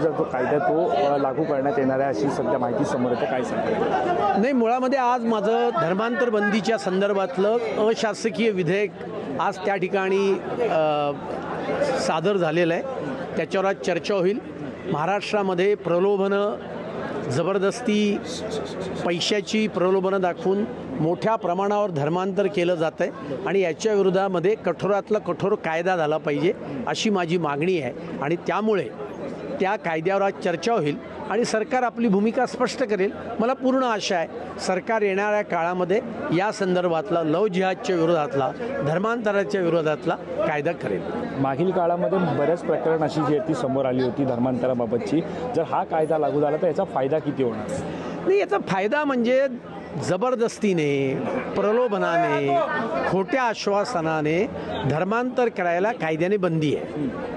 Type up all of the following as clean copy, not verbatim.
पद्धतीचा जो कायदा तो लागू करण्यात येणार आहे अशी सध्या माहिती समोर येते. काय सांगता? नाही, मुळामध्ये आज माझं धर्मांतर बंदीच्या संदर्भातलं अशासकीय विधेयक आज त्या ठिकाणी सादर झालेलं आहे. त्याच्यावर आज चर्चा होईल. महाराष्ट्रामध्ये प्रलोभनं, जबरदस्ती, पैशाची प्रलोभनं दाखवून मोठ्या प्रमाणावर धर्मांतर केलं जातं आहे आणि याच्या विरोधामध्ये कठोरातला कठोर कायदा झाला पाहिजे अशी माझी मागणी आहे. आणि त्यामुळे त्या कायद्यावर आज चर्चा होईल आणि सरकार आपली भूमिका स्पष्ट करेल. मला पूर्ण आशा आहे सरकार येणाऱ्या काळामध्ये या संदर्भातला लव जिहादच्या विरोधातला, धर्मांतराच्या विरोधातला कायदा करेल. मागील काळामध्ये बऱ्याच प्रकरण अशी जी आहे ती समोर आली होती धर्मांतराबाबतची. जर हा कायदा लागू झाला तर याचा फायदा किती होणार? नाही, याचा फायदा म्हणजे जबरदस्तीने, प्रलोभनाने, खोट्या आश्वासनाने धर्मांतर करायला कायद्याने बंदी आहे.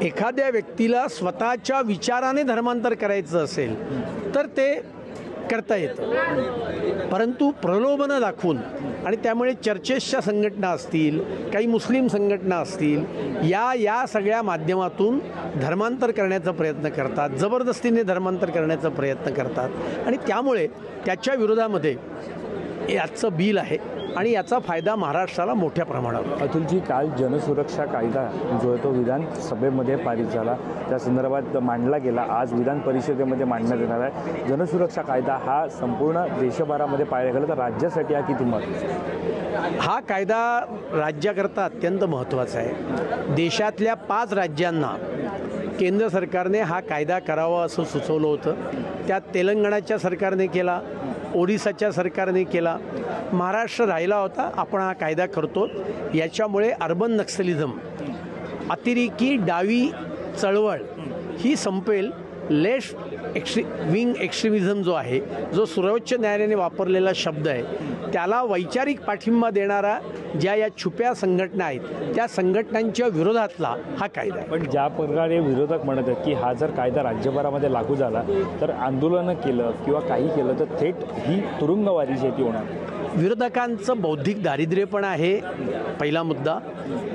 एखाद्या व्यक्तीला स्वतःच्या विचाराने धर्मांतर करायचं असेल तर ते करता येतं, परंतु प्रलोभनं दाखवून आणि त्यामुळे चर्चेसच्या संघटना असतील, काही मुस्लिम संघटना असतील, या सगळ्या माध्यमातून धर्मांतर करण्याचा प्रयत्न करतात, जबरदस्तीने धर्मांतर करण्याचा प्रयत्न करतात आणि त्यामुळे त्याच्या विरोधामध्ये याचं बिल आहे आणि याचा फायदा महाराष्ट्राला मोठ्या प्रमाणावर. अतुलजी, काल जनसुरक्षा कायदा जो आहे तो विधानसभेमध्ये पारित झाला, त्या संदर्भात मांडला गेला, आज विधान परिषदेमध्ये मांडण्यात येणार आहे. जनसुरक्षा कायदा हा संपूर्ण देशभरामध्ये पाळला गेला तर राज्यासाठी हा किती महत्त्वाचा आहे? हा कायदा राज्याकरता अत्यंत महत्त्वाचा आहे. देशातल्या 5 राज्यांना केंद्र सरकारने हा कायदा करावा असं सुचवलं होतं. त्यात तेलंगणाच्या सरकारने केला, ओडिसाच्या सरकारने केला, महाराष्ट्र राहिला होता. आपण हा कायदा करतो. याच्यामुळे अर्बन नक्सलिझम, अतिरेकी डावी चळवळ ही संपेल. लेफ्ट विंग एक्स्ट्रीमिझम जो आहे, जो सर्वोच्च न्यायालयाने वापरलेला शब्द आहे, त्याला वैचारिक पाठिंबा देणारा ज्या या छुप्या संघटना आहेत त्या संघटनांच्या विरोधातला हा कायदा आहे. पण ज्या प्रकारे विरोधक म्हणत आहेत की हा जर कायदा राज्यभरामध्ये लागू झाला तर आंदोलनं केलं किंवा काही केलं तर थेट ही तुरुंगवारी जी ती होणार. विरोधकांचं बौद्धिक दारिद्र्य पण आहे पहिला मुद्दा,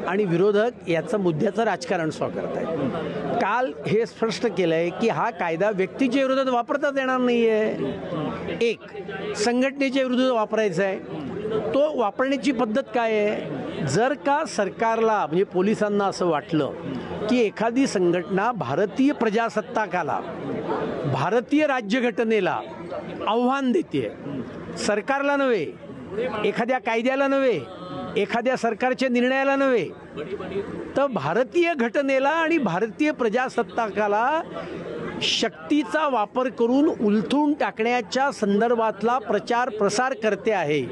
आणि विरोधक याचं मुद्द्याचं राजकारण स्व करत आहेत. काल हे स्पष्ट केलं आहे की हा कायदा व्यक्तीच्या विरोधात वापरताच येणार नाही आहे, एक संघटनेच्या विरोधात वापरायचा आहे. तो वापरण्याची पद्धत काय आहे? जर का सरकारला म्हणजे पोलिसांना असं वाटलं की एखादी संघटना भारतीय प्रजासत्ताकाला, भारतीय राज्यघटनेला आव्हान देते, सरकारला नव्हे, एखाद्या कायद्याला नव्हे, एखाद्या सरकारच्या निर्णयाला नव्हे, तर भारतीय घटनेला आणि भारतीय प्रजासत्ताकाला शक्तीचा वापर करून उलथून टाकण्याच्या संदर्भातला प्रचार प्रसार करते आहे,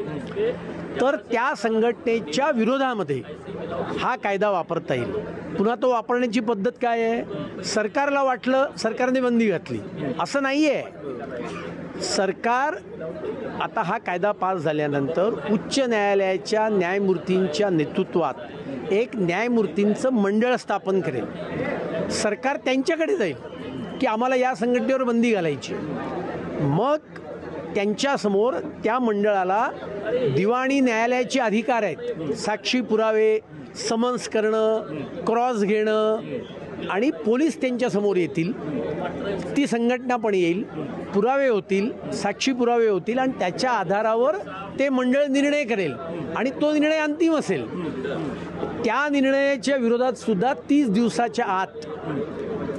तर त्या संघटनेच्या विरोधामध्ये हा कायदा वापरता येईल. पुन्हा तो वापरण्याची पद्धत काय आहे? सरकारला वाटलं, सरकारने बंदी घातली असं नाही आहे. सरकार आता हा कायदा पास झाल्यानंतर उच्च न्यायालयाच्या न्यायमूर्तींच्या नेतृत्वात एक न्यायमूर्तींचं मंडळ स्थापन करेल. सरकार त्यांच्याकडे जाईल की आम्हाला या संघटनेवर बंदी घालायची. मग त्यांच्यासमोर त्या मंडळाला दिवाणी न्यायालयाचे अधिकार आहेत. साक्षी पुरावे समन्स करणं, क्रॉस घेणं, आणि पोलीस त्यांच्यासमोर येतील, ती संघटना पण येईल, पुरावे होतील, साक्षी पुरावे होतील, आणि त्याच्या आधारावर ते मंडळ निर्णय करेल आणि तो निर्णय अंतिम असेल. त्या निर्णयाच्या विरोधात सुद्धा 30 दिवसाच्या आत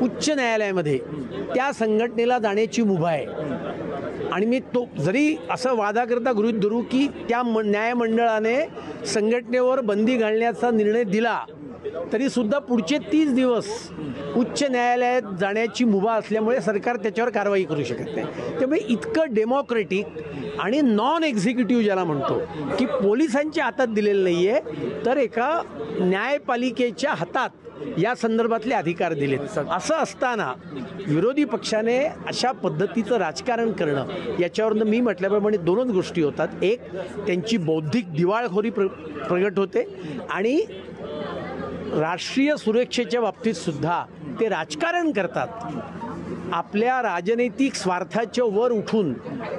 उच्च न्यायालयामध्ये त्या संघटनेला जाण्याची मुभा आहे. आणि मी तो जरी असं वादाकरता गृहीत धरू की त्या न्यायमंडळाने संघटनेवर बंदी घालण्याचा निर्णय दिला तरी सुद्धा पुढचे 30 दिवस उच्च न्यायालयात जाण्याची मुभा असल्यामुळे सरकार त्याच्यावर कारवाई करू शकत नाही. त्यामुळे इतकं डेमोक्रेटिक आणि नॉन एक्झिक्युटिव्ह ज्याला म्हणतो की पोलिसांच्या हातात दिलेलं नाही आहे, तर एका न्यायपालिकेच्या हातात या संदर्भातले अधिकार दिलेत. असं असताना विरोधी पक्षाने अशा पद्धतीचं राजकारण करणं, याच्यावरनं मी म्हटल्याप्रमाणे 2च गोष्टी होतात. एक, त्यांची बौद्धिक दिवाळखोरी प्रगट होते, आणि राष्ट्रीय सुरक्षेच्या बाबतीत सुद्धा ते राजकारण करतात. आपल्या राजनैतिक स्वार्थाच्या वर उठून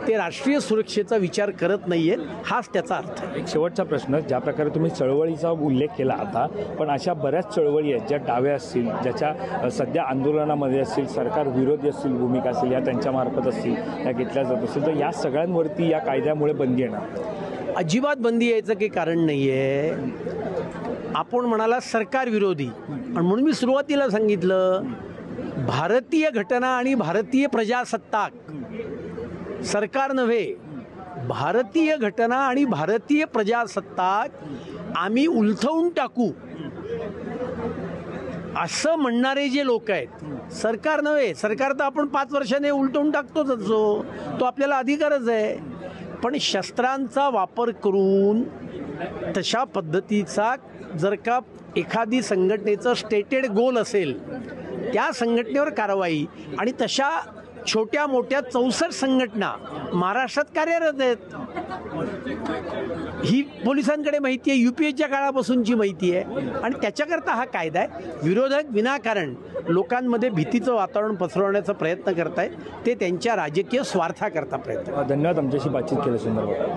ते राष्ट्रीय सुरक्षेचा विचार करत नाही आहेत, हाच त्याचा अर्थ आहे. एक शेवटचा प्रश्न, ज्या प्रकारे तुम्ही चळवळीचा उल्लेख केला आता, पण अशा बऱ्याच चळवळी आहेत ज्या डाव्या असतील, ज्याच्या सध्या आंदोलनामध्ये असतील, सरकार विरोधी असतील, भूमिका असेल, या त्यांच्यामार्फत असतील, त्या घेतल्या जात असतील, तर या सगळ्यांवरती या कायद्यामुळे बंदी येणार? अजिबात बंदी यायचं काही कारण नाही आहे. आपण म्हणाला सरकार विरोधी, आणि म्हणून मी सुरुवातीला सांगितलं भारतीय घटना आणि भारतीय प्रजासत्ताक, सरकार नव्हे, भारतीय घटना आणि भारतीय प्रजासत्ताक आम्ही उलथवून टाकू असं म्हणणारे जे लोक आहेत, सरकार नव्हे, सरकार तर आपण 5 वर्षाने उलटवून टाकतोच असो, तो आपल्याला अधिकारच आहे. पण शस्त्रांचा वापर करून तशा पद्धतीचा जर का एखादी संघटनेचं स्टेटेड गोल असेल, त्या संघटनेवर कारवाई, आणि तशा छोट्या मोठ्या 64 संघटना महाराष्ट्रात कार्यरत आहेत. ही पोलिसांकडे माहिती आहे, UPAच्या काळापासूनची माहिती आहे, आणि त्याच्याकरता हा कायदा आहे. विरोधक विनाकारण लोकांमध्ये भीतीचं वातावरण पसरवण्याचा प्रयत्न करत आहेत, ते त्यांच्या राजकीय स्वार्थाकरता प्रयत्न. धन्यवाद आमच्याशी बातचीत केल्यासंदर्भात.